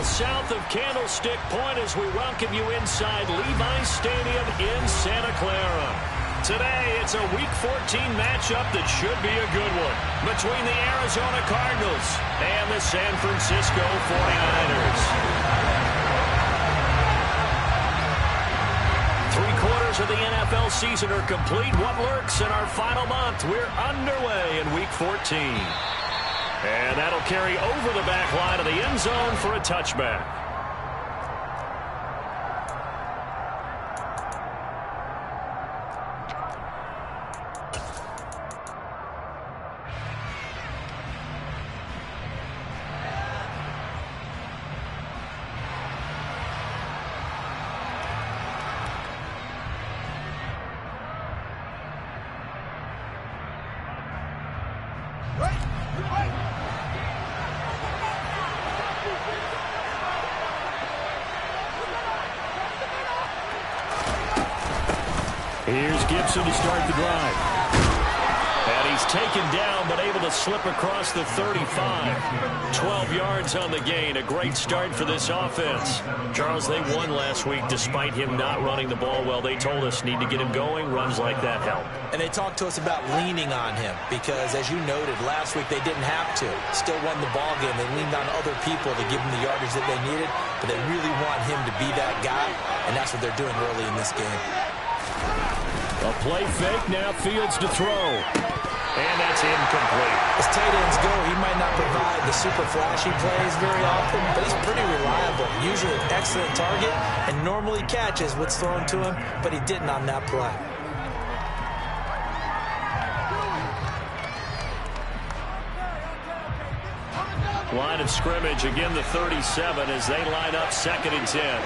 south of Candlestick Point as we welcome you inside Levi's Stadium in Santa Clara. Today, it's a Week 14 matchup that should be a good one between the Arizona Cardinals and the San Francisco 49ers. 3/4 of the NFL season are complete. What lurks in our final month? We're underway in Week 14. And that'll carry over the back line of the end zone for a touchback. Here's Gibson to start the drive. And he's taken down, but able to slip across the 35. 12 yards on the gain. A great start for this offense. Charles, they won last week despite him not running the ball well. They told us need to get him going. Runs like that help. And they talked to us about leaning on him because, as you noted, last week they didn't have to. Still won the ball game. They leaned on other people to give them the yardage that they needed, but they really want him to be that guy, and that's what they're doing early in this game. A play fake, now Fields to throw. And that's incomplete. As tight ends go, he might not provide the super flashy plays very often, but he's pretty reliable. Usually an excellent target and normally catches what's thrown to him, but he didn't on that play. Line of scrimmage, again the 37 as they line up 2nd and 10.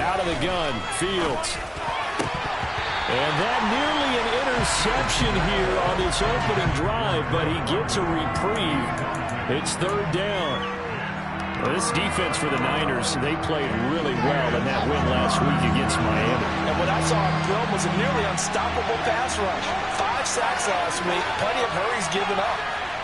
Out of the gun, Fields. And that nearly an interception here on this opening drive, but he gets a reprieve. It's 3rd down. Well, this defense for the Niners, they played really well in that win last week against Miami. And what I saw on film was a nearly unstoppable pass rush. 5 sacks last week, plenty of hurries given up.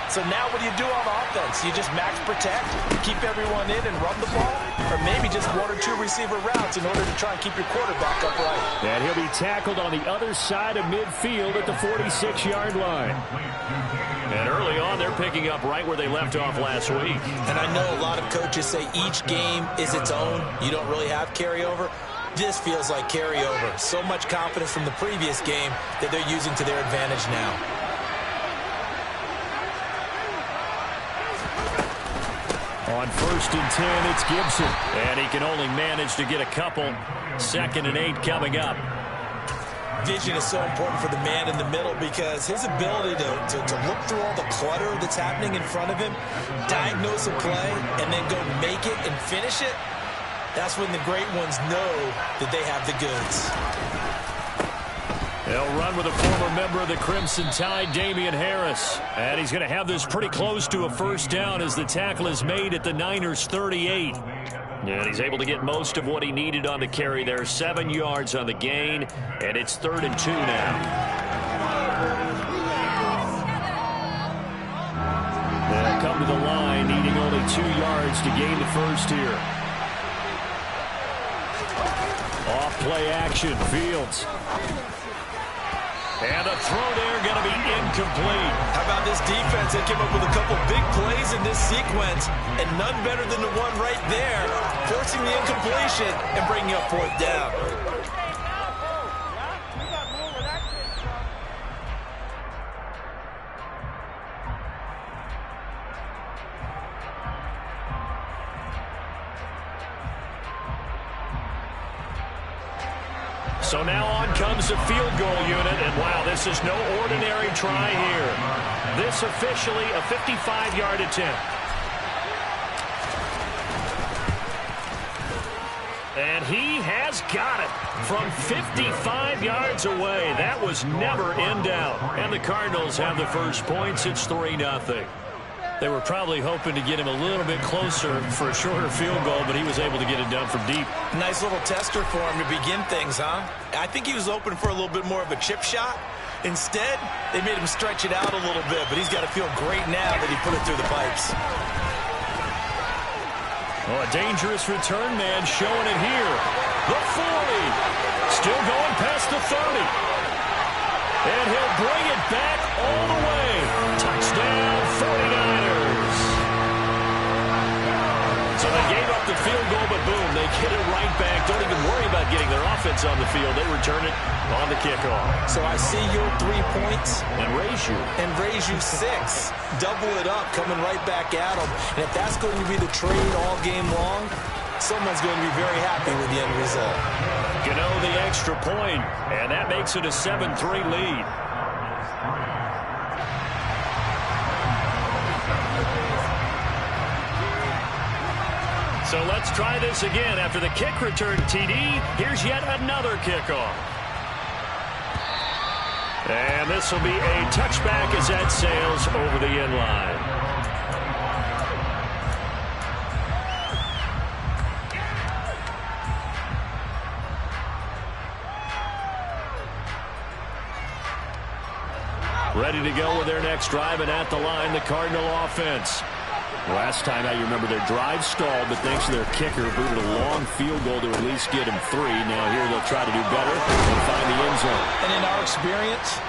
So now what do you do on offense? You just max protect, keep everyone in and run the ball, or maybe just 1 or 2 receiver routes in order to try and keep your quarterback upright. And he'll be tackled on the other side of midfield at the 46-yard line. And early on, they're picking up right where they left off last week. And I know a lot of coaches say each game is its own. You don't really have carryover. This feels like carryover. So much confidence from the previous game that they're using to their advantage now. On 1st and 10, it's Gibson. And he can only manage to get a couple. 2nd and 8 coming up. Vision is so important for the man in the middle because his ability to look through all the clutter that's happening in front of him, diagnose a play, and then go make it and finish it, that's when the great ones know that they have the goods. They'll run with a former member of the Crimson Tide, Damian Harris. And he's going to have this pretty close to a 1st down as the tackle is made at the Niners' 38. And he's able to get most of what he needed on the carry there. 7 yards on the gain, and it's 3rd and 2 now. They'll come to the line, needing only 2 yards to gain the 1st here. Off play action, Fields. And a throw there going to be incomplete. How about this defense? They came up with a couple big plays in this sequence, and none better than the one right there, forcing the incompletion and bringing up 4th down. So now on comes the field goal unit, and wow, this is no ordinary try here. This officially a 55-yard attempt. And he has got it from 55 yards away. That was never in doubt. And the Cardinals have the first points. It's 3-0. They were probably hoping to get him a little bit closer for a shorter field goal, but he was able to get it done from deep. Nice little tester for him to begin things, huh? I think he was open for a little bit more of a chip shot, Instead, they made him stretch it out a little bit, but he's got to feel great now that he put it through the pipes. Oh, a dangerous return man showing it here. The 40. Still going past the 30. And he'll bring it back all the way. Touchdown, 49ers. So they gave up the field goal, but boom, they get it right back. Don't even worry about getting their offense on the field. They return it on the kickoff. So I see your 3 points. And raise you 6. Double it up, coming right back at them. And if that's going to be the trade all game long, someone's going to be very happy with the end result. Gano the extra point, and that makes it a 7-3 lead. So let's try this again. After the kick return TD, here's yet another kickoff. And this will be a touchback as that sails over the end line. Ready to go with their next drive, and at the line, the Cardinal offense. Last time I remember their drive stalled, but thanks to their kicker, booted a long field goal to at least get him 3. Now here they'll try to do better and find the end zone. And in our experience,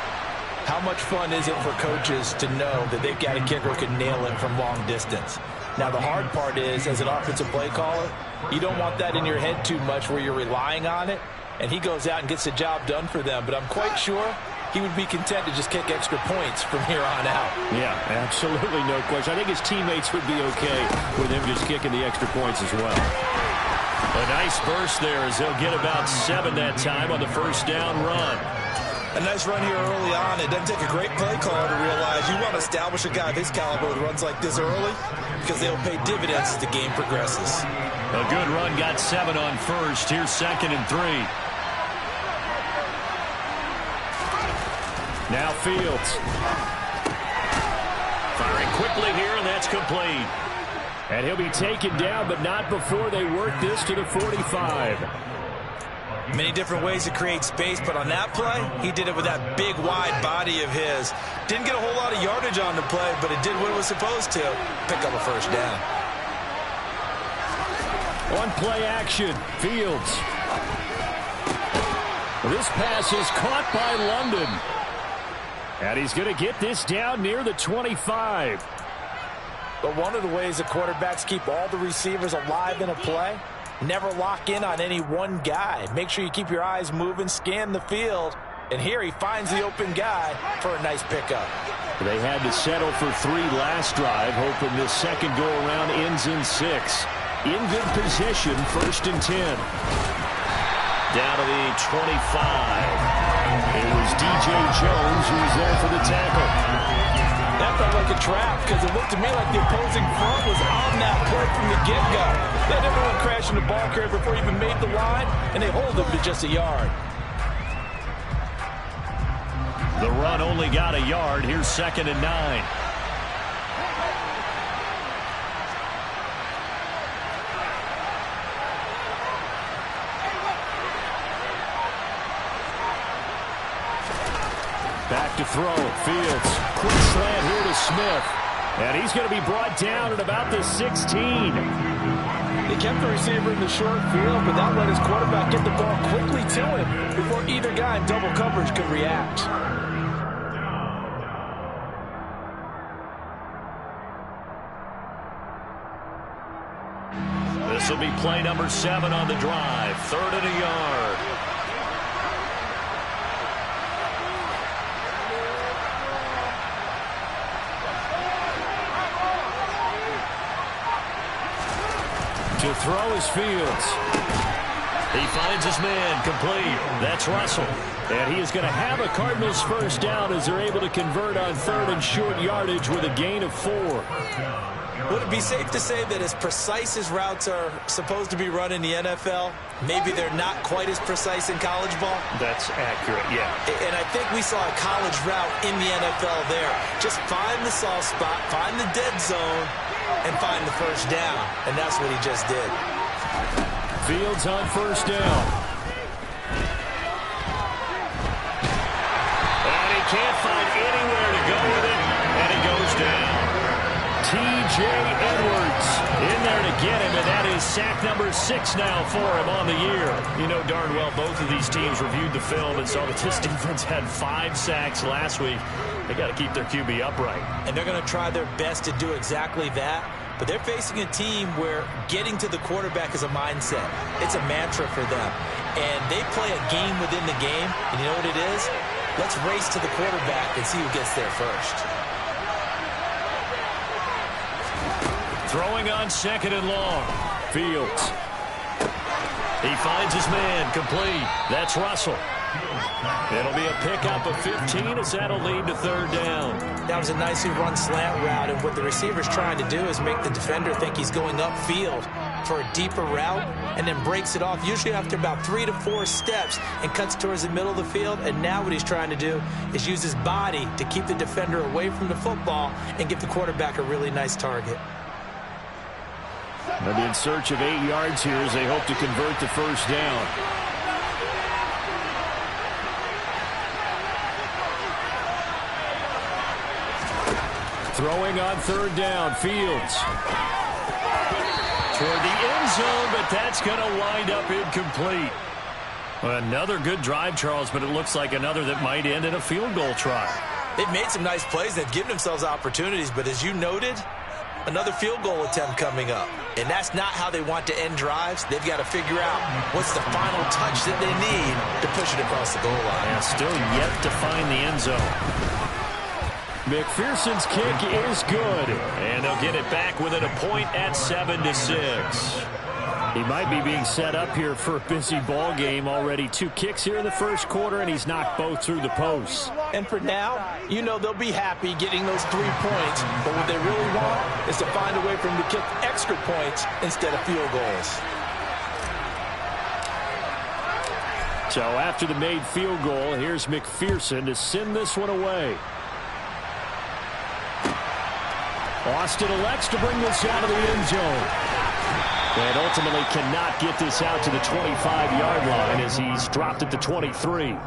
how much fun is it for coaches to know that they've got a kicker who can nail it from long distance? Now the hard part is, as an offensive play caller, you don't want that in your head too much where you're relying on it, and he goes out and gets the job done for them. But I'm quite sure he would be content to just kick extra points from here on out. Yeah, absolutely no question. I think his teammates would be okay with him just kicking the extra points as well. A nice burst there as they'll get about 7 that time on the first down run. A nice run here early on. It doesn't take a great play caller to realize you want to establish a guy of his caliber with runs like this early because they'll pay dividends as the game progresses. A good run got 7 on first. Here's 2nd and 3. Now Fields. Firing quickly here, and that's complete. And he'll be taken down, but not before they work this to the 45. Many different ways to create space, but on that play, he did it with that big, wide body of his. Didn't get a whole lot of yardage on the play, but it did what it was supposed to. Pick up a first down. On play action, Fields. This pass is caught by London. And he's going to get this down near the 25. But one of the ways the quarterbacks keep all the receivers alive in a play, never lock in on any one guy. Make sure you keep your eyes moving, scan the field. And here he finds the open guy for a nice pickup. They had to settle for 3 last drive, hoping this second go-around ends in 6. In good position, 1st and 10. Down to the 25. It was DJ Jones who was there for the tackle. That felt like a trap because it looked to me like the opposing front was on that play from the get-go. They had everyone crashing the ball carrier before he even made the line, and they hold him to just a yard. The run only got a yard. Here's 2nd and 9. Back to throw. Fields. Quick slant here to Smith. And he's going to be brought down at about the 16. They kept the receiver in the short field, but that let his quarterback get the ball quickly to him before either guy in double coverage could react. This will be play number 7 on the drive. 3rd and a yard. To throw is Fields. He finds his man complete. That's Russell. And he is going to have a Cardinals first down as they're able to convert on 3rd and short yardage with a gain of 4. Would it be safe to say that as precise as routes are supposed to be run in the NFL, maybe they're not quite as precise in college ball? That's accurate, yeah. And I think we saw a college route in the NFL there. Just find the soft spot, find the dead zone, and find the first down. And that's what he just did. Fields on first down. And he can't find anywhere to go with it, and he goes down. T.J. Edwards in there to get him, and that is sack number 6 now for him on the year. You know darn well both of these teams reviewed the film and saw that this defense had 5 sacks last week. They got to keep their QB upright. And they're going to try their best to do exactly that. But they're facing a team where getting to the quarterback is a mindset. It's a mantra for them. And they play a game within the game. And you know what it is? Let's race to the quarterback and see who gets there first. Throwing on 2nd and long. Fields. He finds his man, complete. That's Russell. It'll be a pickup of 15 as that'll lead to 3rd down. That was a nicely run slant route, and what the receiver's trying to do is make the defender think he's going upfield for a deeper route and then breaks it off, usually after about 3 to 4 steps, and cuts towards the middle of the field. And now what he's trying to do is use his body to keep the defender away from the football and give the quarterback a really nice target. They'll be in search of 8 yards here as they hope to convert the 1st down. Throwing on 3rd down, Fields. Toward the end zone, but that's going to wind up incomplete. Another good drive, Charles, but it looks like another that might end in a field goal try. They've made some nice plays. They've given themselves opportunities, but as you noted, another field goal attempt coming up. And that's not how they want to end drives. They've got to figure out what's the final touch that they need to push it across the goal line. Yeah, still yet to find the end zone. McPherson's kick is good, and they'll get it back within a point at 7-6. He might be being set up here for a busy ball game. Already 2 kicks here in the 1st quarter, and he's knocked both through the posts. And for now, you know they'll be happy getting those 3 points, but what they really want is to find a way for them to kick extra points instead of field goals. So after the made field goal, here's McPherson to send this one away. Austin elects to bring this out of the end zone. And ultimately cannot get this out to the 25-yard line as he's dropped at the 23.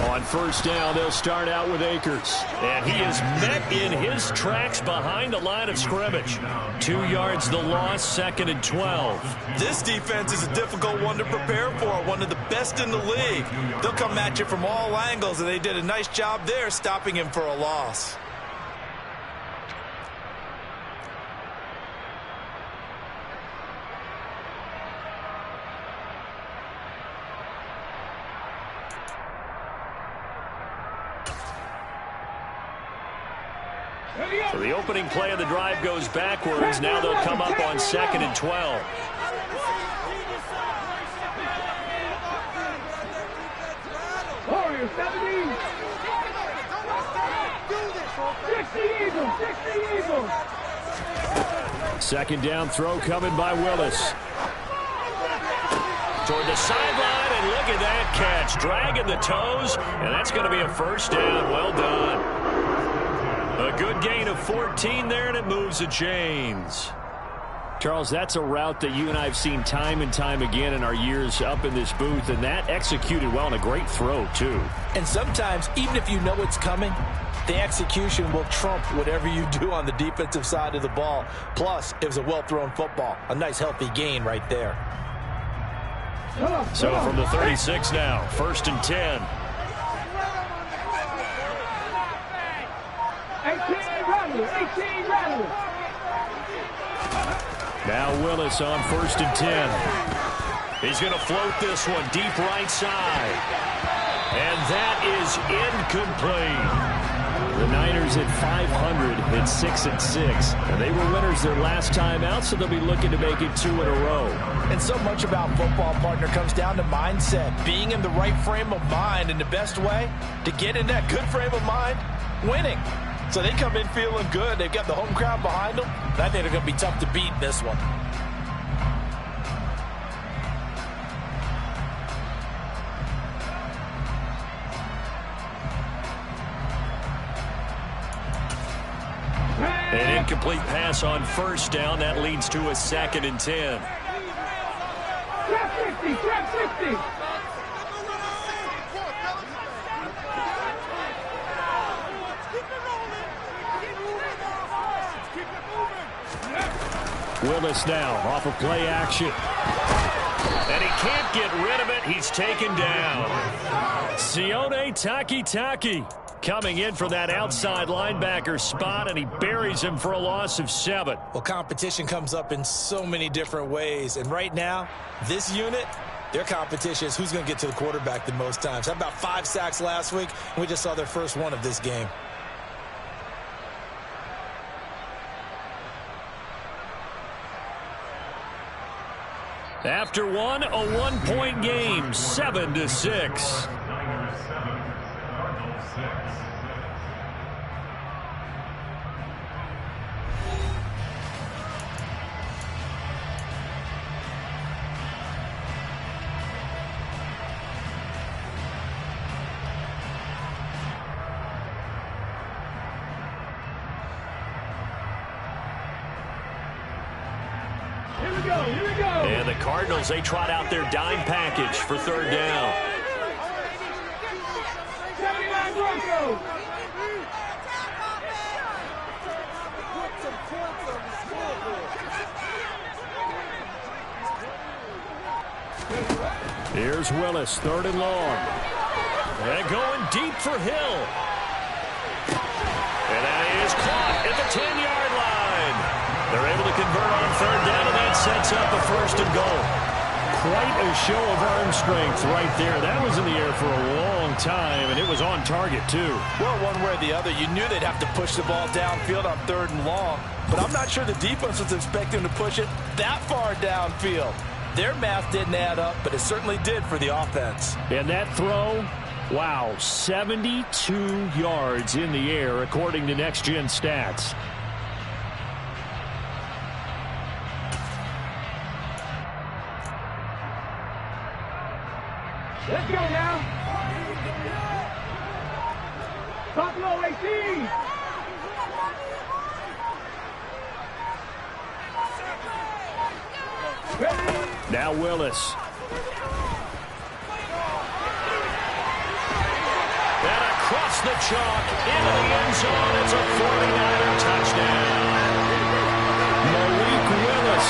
On 1st down, they'll start out with Akers. And he is met in his tracks behind the line of scrimmage. 2 yards the loss, 2nd and 12. This defense is a difficult one to prepare for, one of the best in the league. They'll come at you from all angles, and they did a nice job there stopping him for a loss. So the opening play of the drive goes backwards. Now they'll come up on 2nd and 12. Warriors 17. 60 Eagles. 60 Eagles. 2nd down throw coming by Willis. Toward the sideline, and look at that catch. Dragging the toes, and that's going to be a 1st down. Well done. A good gain of 14 there, and it moves the chains. Charles, that's a route that you and I have seen time and time again in our years up in this booth, and that executed well, and a great throw, too. And sometimes, even if you know it's coming, the execution will trump whatever you do on the defensive side of the ball. Plus, it was a well-thrown football. A nice, healthy gain right there. So from the 36 now, 1st and 10. 18 rattle. Now Willis on 1st and 10. He's going to float this one deep right side. And that is incomplete. The Niners at 500 at 6-6. And they were winners their last time out, so they'll be looking to make it 2 in a row. And so much about football, partner, comes down to mindset. Being in the right frame of mind, and the best way to get in that good frame of mind, winning. So they come in feeling good. They've got the home crowd behind them. I think they're going to be tough to beat in this one. An incomplete pass on 1st down. That leads to a 2nd and 10. Trap 60, trap 60. Willis now off of play action. And he can't get rid of it. He's taken down. Sione Takitaki coming in for that outside linebacker spot, and he buries him for a loss of 7. Well, competition comes up in so many different ways. And right now, this unit, their competition is who's going to get to the quarterback the most times. How about 5 sacks last week? We just saw their first one of this game. After one, a 1-point game, 7-6. Here we go. And the Cardinals, they trot out their dime package for 3rd down. 79 Broncos. Here's Willis, 3rd and long. And going deep for Hill. And that is caught at the 10-yard line. They're able to convert on 3rd down, and that sets up a 1st and goal. Quite a show of arm strength right there. That was in the air for a long time, and it was on target, too. Well, one way or the other, you knew they'd have to push the ball downfield on 3rd and long, but I'm not sure the defense was expecting to push it that far downfield. Their math didn't add up, but it certainly did for the offense. And that throw, wow, 72 yards in the air, according to Next Gen Stats. Let's go now. Buffalo 18. Now Willis. And across the chalk into the end zone. It's a 49er touchdown. Malik Willis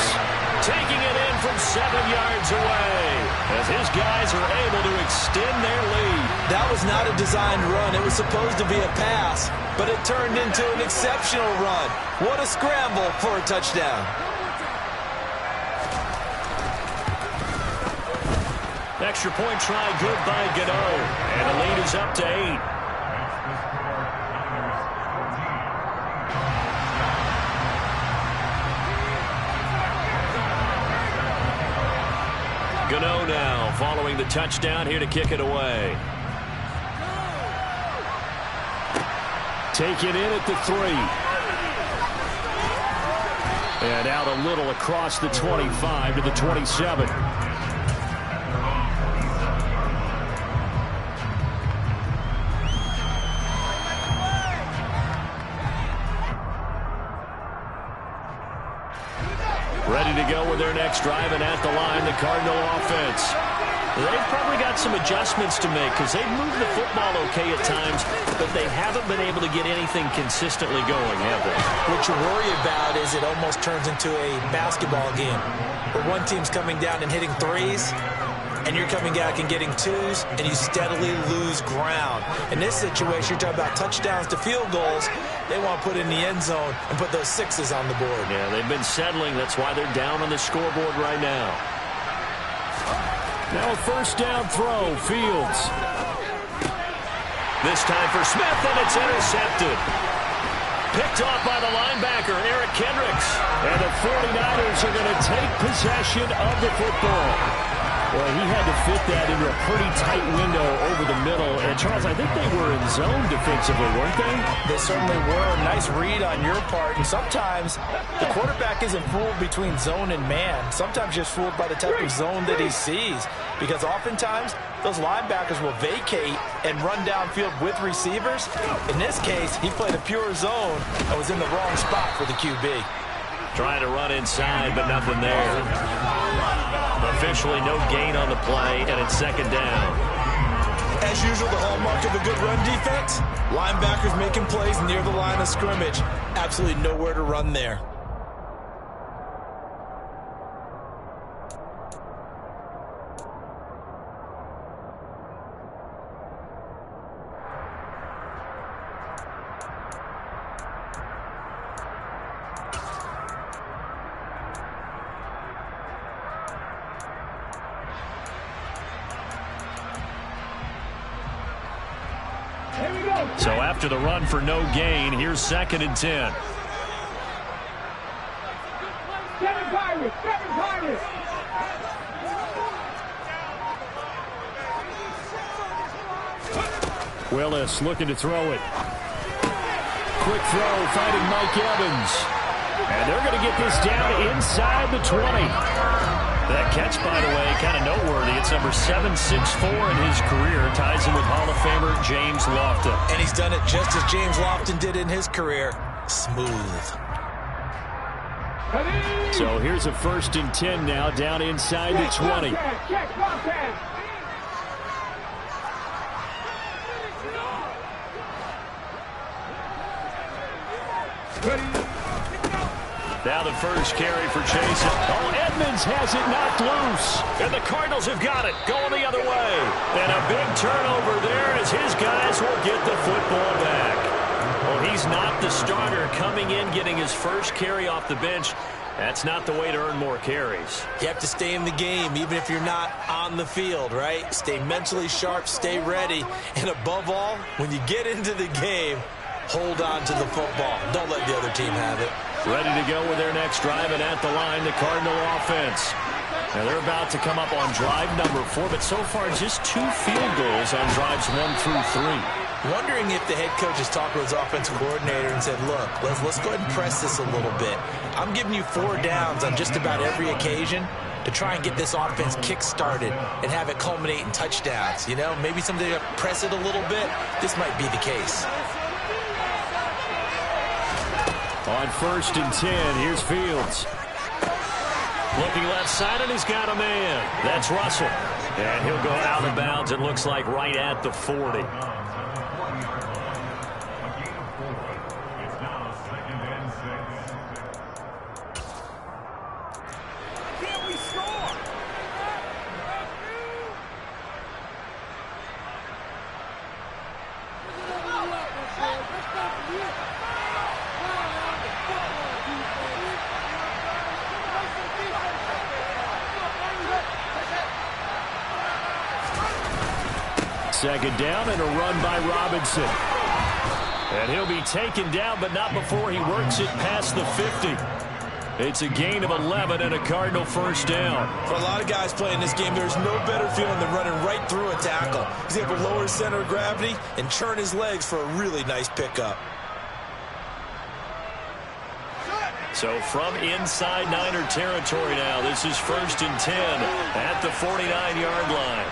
taking it in from 7 yards away as his guys are able to extend their lead. That was not a designed run. It was supposed to be a pass, but it turned into an exceptional run. What a scramble for a touchdown. Extra point try good by Gano, and the lead is up to 8. Gano now following the touchdown here to kick it away. Take it in at the 3. And out a little across the 25 to the 27. Ready to go with their next drive, and at the line, the Cardinal offense. They've probably got some adjustments to make because they've moved the football okay at times, but they haven't been able to get anything consistently going, have they? What you worry about is it almost turns into a basketball game where one team's coming down and hitting threes, and you're coming back and getting twos, and you steadily lose ground. In this situation, you're talking about touchdowns to field goals. They want to put in the end zone and put those sixes on the board. Yeah, they've been settling. That's why they're down on the scoreboard right now. Now a first down throw, Fields. This time for Smith, and it's intercepted. Picked off by the linebacker, Eric Kendricks. And the 49ers are going to take possession of the football. Well, he had to fit that into a pretty tight window over the middle. And, Charles, I think they were in zone defensively, weren't they? They certainly were. Nice read on your part. And sometimes the quarterback isn't fooled between zone and man. Sometimes just fooled by the type of zone that he sees. Because oftentimes, those linebackers will vacate and run downfield with receivers. In this case, he played a pure zone and was in the wrong spot for the QB. Trying to run inside, but nothing there. Officially no gain on the play, and it's second down. As usual, the hallmark of a good run defense, linebackers making plays near the line of scrimmage. Absolutely nowhere to run there. So after the run for no gain, here's second and 10. Seven Pirates! Seven Pirates! Willis looking to throw it. Quick throw, finding Mike Evans. And they're going to get this down inside the 20. That catch, by the way, kind of noteworthy. It's number 764 in his career. Ties him with Hall of Famer James Lofton. And he's done it just as James Lofton did in his career. Smooth. So here's a first and 10 now, down inside the 20. Check, Bobcat! Now the first carry for Chase. Oh, Edmonds has it knocked loose. And the Cardinals have got it, going the other way. And a big turnover there as his guys will get the football back. Well, he's not the starter coming in, getting his first carry off the bench. That's not the way to earn more carries. You have to stay in the game, even if you're not on the field, right? Stay mentally sharp, stay ready. And above all, when you get into the game, hold on to the football. Don't let the other team have it. Ready to go with their next drive, and at the line, the Cardinal offense. Now they're about to come up on drive number 4, but so far just 2 field goals on drives 1 through 3. Wondering if the head coach has talked with his offensive coordinator and said, look, let's go ahead and press this a little bit. I'm giving you 4 downs on just about every occasion to try and get this offense kick-started and have it culminate in touchdowns. You know, maybe someday to press it a little bit. This might be the case. On first and 10, here's Fields. Looking left side, and he's got a man. That's Russell. And he'll go out of bounds, it looks like right at the 40. Can we score? Second down and a run by Robinson. And he'll be taken down, but not before he works it past the 50. It's a gain of 11 and a Cardinal first down. For a lot of guys playing this game, there's no better feeling than running right through a tackle. He's able to lower his center of gravity and churn his legs for a really nice pickup. So from inside Niner territory now, this is first and 10 at the 49-yard line.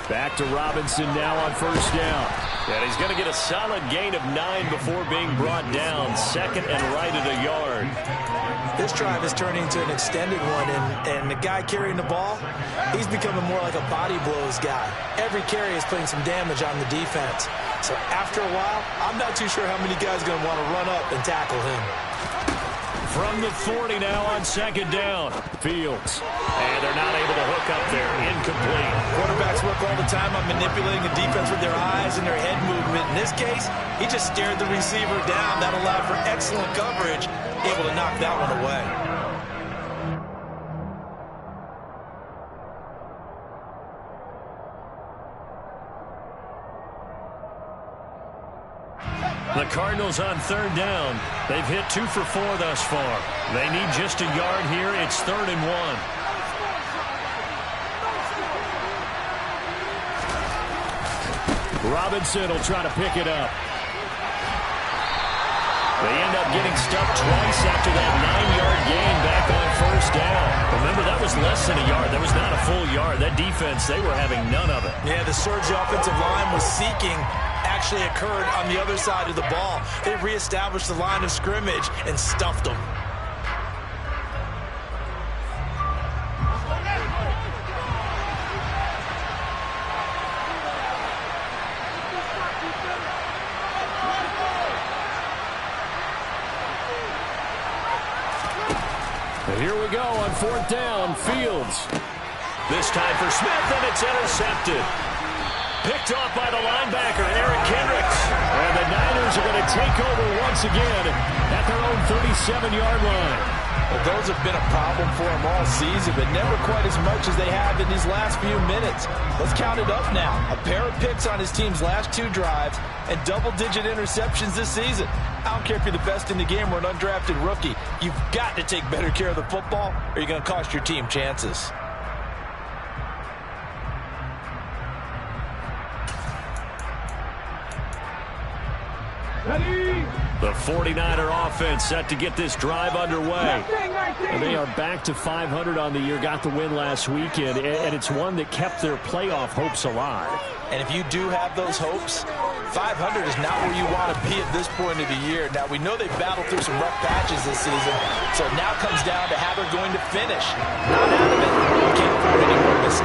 Back to Robinson now on first down. And he's going to get a solid gain of 9 before being brought down. Second and right at a yard. This drive is turning into an extended one, and the guy carrying the ball, he's becoming more like a body blows guy. Every carry is putting some damage on the defense. So after a while, I'm not too sure how many guys are going to want to run up and tackle him. From the 40 now on second down. Fields. And they're not able to hook up there. Incomplete. Quarterbacks work all the time on manipulating the defense with their eyes and their head movement. In this case, he just stared the receiver down. That allowed for excellent coverage. Able to knock that one away. The Cardinals on third down. They've hit 2 for 4 thus far. They need just a yard here. It's 3rd and 1. Robinson will try to pick it up. They end up getting stuffed twice after that 9-yard gain back on first down. Remember, that was less than a yard. That was not a full yard. That defense, they were having none of it. Yeah, the surge the offensive line was seeking actually occurred on the other side of the ball. They reestablished the line of scrimmage and stuffed them. Here we go on 4th down. Fields. This time for Smith, and it's intercepted. Picked off by the linebacker, Eric Kendricks. And the Niners are going to take over once again at their own 37-yard line. Well, those have been a problem for them all season, but never quite as much as they have in these last few minutes. Let's count it up now. A pair of picks on his team's last 2 drives and double-digit interceptions this season. I don't care if you're the best in the game or an undrafted rookie. You've got to take better care of the football or you're going to cost your team chances. The 49er offense set to get this drive underway. And they are back to 500 on the year, got the win last weekend, and it's one that kept their playoff hopes alive. And if you do have those hopes, 500 is not where you want to be at this point of the year. Now, we know they've battled through some rough patches this season, so it now comes down to how they're going to finish. Not out of it, you can't afford any more missteps.